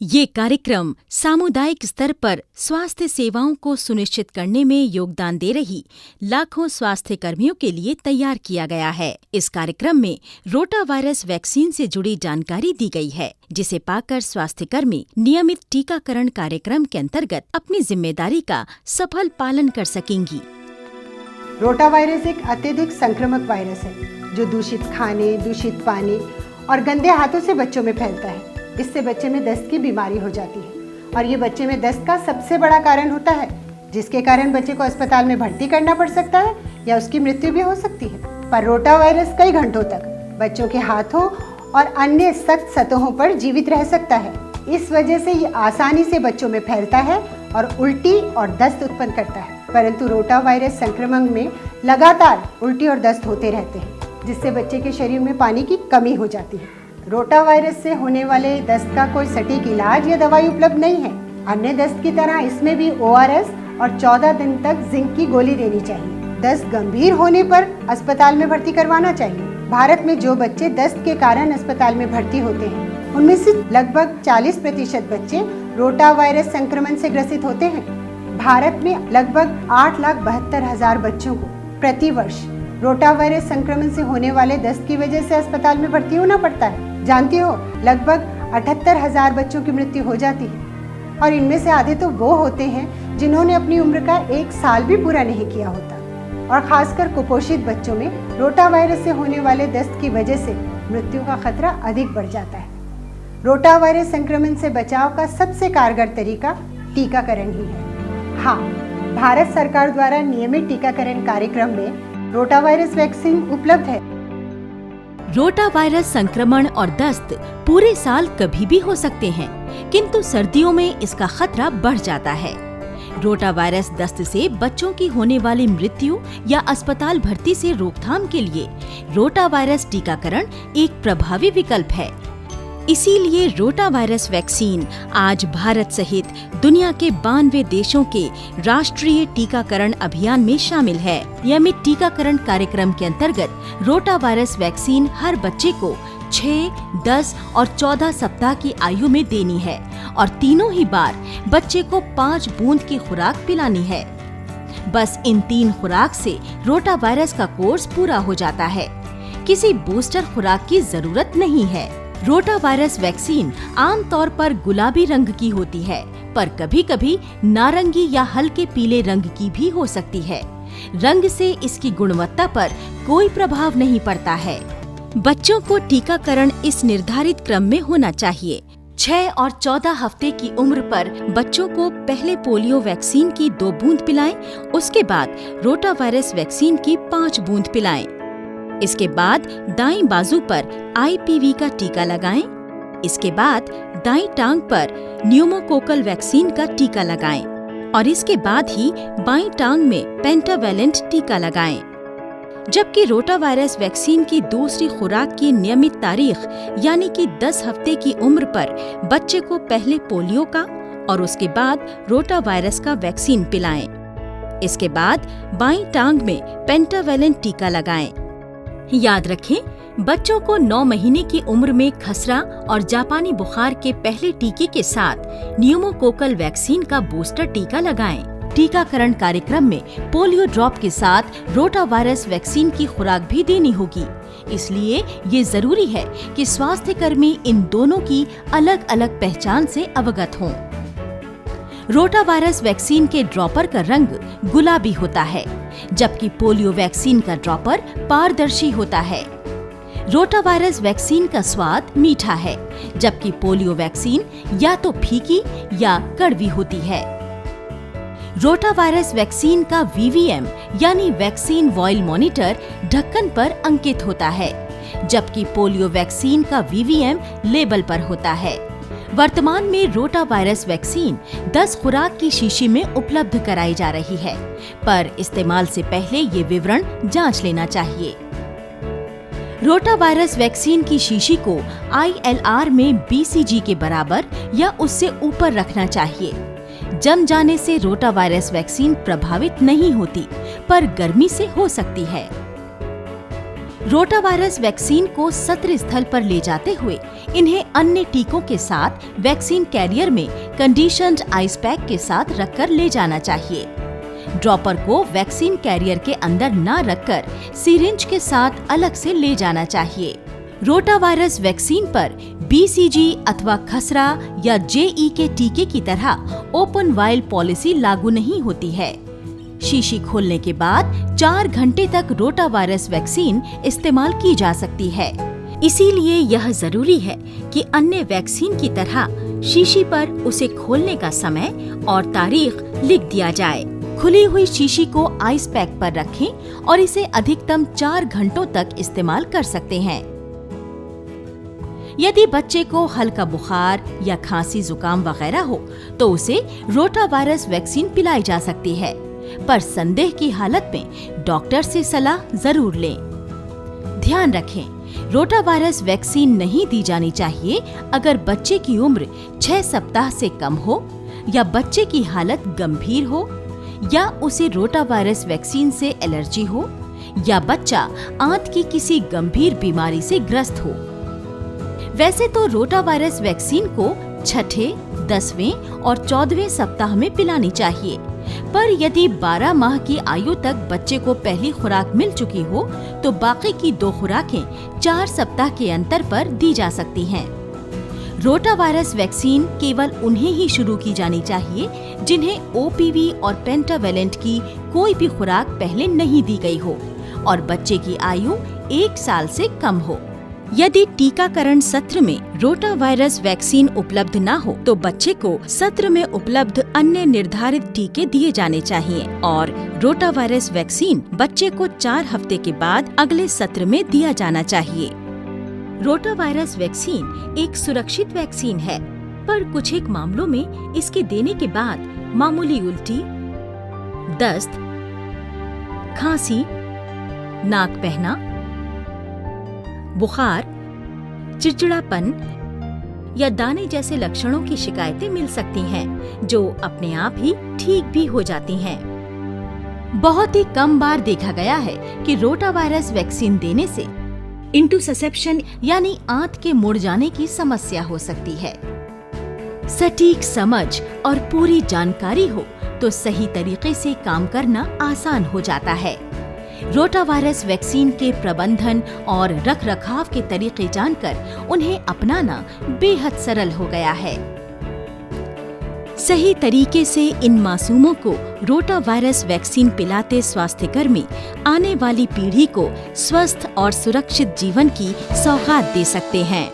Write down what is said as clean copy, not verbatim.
ये कार्यक्रम सामुदायिक स्तर पर स्वास्थ्य सेवाओं को सुनिश्चित करने में योगदान दे रही लाखों स्वास्थ्य कर्मियों के लिए तैयार किया गया है। इस कार्यक्रम में रोटा वायरस वैक्सीन से जुड़ी जानकारी दी गई है, जिसे पाकर स्वास्थ्य कर्मी नियमित टीकाकरण कार्यक्रम के अंतर्गत अपनी जिम्मेदारी का सफल पालन कर सकेंगी। रोटा वायरस एक अत्यधिक संक्रामक वायरस है जो दूषित खाने, दूषित पानी और गंदे हाथों से बच्चों में फैलता है। इससे बच्चे में दस्त की बीमारी हो जाती है और ये बच्चे में दस्त का सबसे बड़ा कारण होता है, जिसके कारण बच्चे को अस्पताल में भर्ती करना पड़ सकता है या उसकी मृत्यु भी हो सकती है। पर रोटा वायरस कई घंटों तक बच्चों के हाथों और अन्य सख्त सतहों पर जीवित रह सकता है। इस वजह से ये आसानी से बच्चों में फैलता है और उल्टी और दस्त उत्पन्न करता है। परंतु रोटा वायरस संक्रमण में लगातार उल्टी और दस्त होते रहते हैं, जिससे बच्चे के शरीर में पानी की कमी हो जाती है। रोटा वायरस से होने वाले दस्त का कोई सटीक इलाज या दवाई उपलब्ध नहीं है। अन्य दस्त की तरह इसमें भी ORS और 14 दिन तक जिंक की गोली देनी चाहिए। दस्त गंभीर होने पर अस्पताल में भर्ती करवाना चाहिए। भारत में जो बच्चे दस्त के कारण अस्पताल में भर्ती होते हैं, उनमें से लगभग 40% बच्चे रोटा वायरस संक्रमण से ग्रसित होते हैं। भारत में लगभग 8,72,000 बच्चों को प्रति वर्ष रोटा वायरस संक्रमण से होने वाले दस्त की वजह से अस्पताल में भर्ती होना पड़ता है। जानती हो, लगभग 78,000 बच्चों की मृत्यु हो जाती है और इनमें से आधे तो वो होते हैं जिन्होंने अपनी उम्र का 1 साल भी पूरा नहीं किया होता। और खासकर कुपोषित बच्चों में रोटा वायरस से होने वाले दस्त की वजह से मृत्यु का खतरा अधिक बढ़ जाता है। रोटा वायरस संक्रमण से बचाव का सबसे कारगर तरीका टीकाकरण ही है। हाँ, भारत सरकार द्वारा नियमित टीकाकरण कार्यक्रम में रोटा वायरस वैक्सीन उपलब्ध है। रोटा वायरस संक्रमण और दस्त पूरे साल कभी भी हो सकते हैं, किंतु सर्दियों में इसका खतरा बढ़ जाता है। रोटा वायरस दस्त से बच्चों की होने वाली मृत्यु या अस्पताल भर्ती से रोकथाम के लिए रोटा वायरस टीकाकरण एक प्रभावी विकल्प है। इसीलिए रोटा वायरस वैक्सीन आज भारत सहित दुनिया के 92 देशों के राष्ट्रीय टीकाकरण अभियान में शामिल है। नियमित टीकाकरण कार्यक्रम के अंतर्गत रोटा वायरस वैक्सीन हर बच्चे को 6, 10 और 14 सप्ताह की आयु में देनी है और तीनों ही बार बच्चे को 5 बूंद की खुराक पिलानी है। बस इन 3 खुराक से रोटा वायरस का कोर्स पूरा हो जाता है। किसी बूस्टर खुराक की जरूरत नहीं है। रोटा वायरस वैक्सीन आमतौर पर गुलाबी रंग की होती है, पर कभी-कभी नारंगी या हल्के पीले रंग की भी हो सकती है। रंग से इसकी गुणवत्ता पर कोई प्रभाव नहीं पड़ता है। बच्चों को टीकाकरण इस निर्धारित क्रम में होना चाहिए। 6 और 14 हफ्ते की उम्र पर बच्चों को पहले पोलियो वैक्सीन की 2 बूंद पिलाएं, उसके बाद रोटा वायरस वैक्सीन की 5 बूंद पिलाएं। इसके बाद दाईं बाजू पर IPV का टीका लगाएं। इसके बाद दाईं टांग पर न्यूमोकोकल वैक्सीन का टीका लगाएं और इसके बाद ही बाईं टांग में पेंटावैलेंट टीका लगाएं। जबकि रोटा वायरस वैक्सीन की दूसरी खुराक की नियमित तारीख यानी कि 10 हफ्ते की उम्र पर बच्चे को पहले पोलियो का और उसके बाद रोटा वायरस का वैक्सीन पिलाएं। इसके बाद बाईं टांग में पेंटावैलेंट टीका लगाएं। याद रखें, बच्चों को 9 महीने की उम्र में खसरा और जापानी बुखार के पहले टीके के साथ न्यूमोकोकल वैक्सीन का बूस्टर टीका लगाएं। टीकाकरण कार्यक्रम में पोलियो ड्रॉप के साथ रोटा वायरस वैक्सीन की खुराक भी देनी होगी। इसलिए ये जरूरी है कि स्वास्थ्य कर्मी इन दोनों की अलग अलग पहचान से अवगत हों। रोटा वायरस वैक्सीन के ड्रॉपर का रंग गुलाबी होता है, जबकि पोलियो वैक्सीन का ड्रॉपर पारदर्शी होता है। रोटा वायरस वैक्सीन का स्वाद मीठा है, जबकि पोलियो वैक्सीन या तो फीकी या कड़वी होती है। रोटा वायरस वैक्सीन का VVM यानी वैक्सीन वॉयल मॉनिटर ढक्कन पर अंकित होता है, जबकि पोलियो वैक्सीन का VVM लेबल पर होता है। वर्तमान में रोटा वायरस वैक्सीन 10 खुराक की शीशी में उपलब्ध कराई जा रही है, पर इस्तेमाल से पहले ये विवरण जांच लेना चाहिए। रोटा वायरस वैक्सीन की शीशी को ILR में BCG के बराबर या उससे ऊपर रखना चाहिए। जम जाने से रोटा वायरस वैक्सीन प्रभावित नहीं होती, पर गर्मी से हो सकती है। रोटावायरस वैक्सीन को सत्र स्थल पर ले जाते हुए इन्हें अन्य टीकों के साथ वैक्सीन कैरियर में कंडीशन्ड आइस पैक के साथ रखकर ले जाना चाहिए। ड्रॉपर को वैक्सीन कैरियर के अंदर न रखकर सिरिंज के साथ अलग से ले जाना चाहिए। रोटावायरस वैक्सीन पर BCG अथवा खसरा या JE के टीके की तरह ओपन वाइल पॉलिसी लागू नहीं होती है। शीशी खोलने के बाद 4 घंटे तक रोटावायरस वैक्सीन इस्तेमाल की जा सकती है। इसीलिए यह जरूरी है कि अन्य वैक्सीन की तरह शीशी पर उसे खोलने का समय और तारीख लिख दिया जाए। खुली हुई शीशी को आइस पैक पर रखें और इसे अधिकतम 4 घंटों तक इस्तेमाल कर सकते हैं। यदि बच्चे को हल्का बुखार या खांसी जुकाम वगैरह हो तो उसे रोटावायरस वैक्सीन पिलाई जा सकती है, पर संदेह की हालत में डॉक्टर से सलाह जरूर लें। ध्यान रखें, रोटावायरस वैक्सीन नहीं दी जानी चाहिए अगर बच्चे की उम्र 6 सप्ताह से कम हो या बच्चे की हालत गंभीर हो या उसे रोटावायरस वैक्सीन से एलर्जी हो या बच्चा आंत की किसी गंभीर बीमारी से ग्रस्त हो। वैसे तो रोटावायरस वैक्सीन को 6ठे, 10वें और 14वें सप्ताह में पिलानी चाहिए, पर यदि 12 माह की आयु तक बच्चे को पहली खुराक मिल चुकी हो तो बाकी की 2 खुराकें 4 सप्ताह के अंतर पर दी जा सकती हैं। रोटावायरस वैक्सीन केवल उन्हें ही शुरू की जानी चाहिए जिन्हें OPV और पेंटावेलेंट की कोई भी खुराक पहले नहीं दी गई हो और बच्चे की आयु 1 साल से कम हो। यदि टीकाकरण सत्र में रोटावायरस वैक्सीन उपलब्ध न हो तो बच्चे को सत्र में उपलब्ध अन्य निर्धारित टीके दिए जाने चाहिए और रोटावायरस वैक्सीन बच्चे को 4 हफ्ते के बाद अगले सत्र में दिया जाना चाहिए। रोटावायरस वैक्सीन एक सुरक्षित वैक्सीन है, पर कुछ एक मामलों में इसके देने के बाद मामूली उल्टी, दस्त, खांसी, नाक बहना, बुखार, चिड़चिड़ापन या दाने जैसे लक्षणों की शिकायतें मिल सकती हैं, जो अपने आप ही ठीक भी हो जाती हैं। बहुत ही कम बार देखा गया है कि रोटावायरस वैक्सीन देने से इंटुससेप्शन यानी आंत के मुड़ जाने की समस्या हो सकती है। सटीक समझ और पूरी जानकारी हो तो सही तरीके से काम करना आसान हो जाता है। रोटावायरस वैक्सीन के प्रबंधन और रखरखाव के तरीके जानकर उन्हें अपनाना बेहद सरल हो गया है। सही तरीके से इन मासूमों को रोटावायरस वैक्सीन पिलाते स्वास्थ्यकर्मी आने वाली पीढ़ी को स्वस्थ और सुरक्षित जीवन की सौगात दे सकते हैं।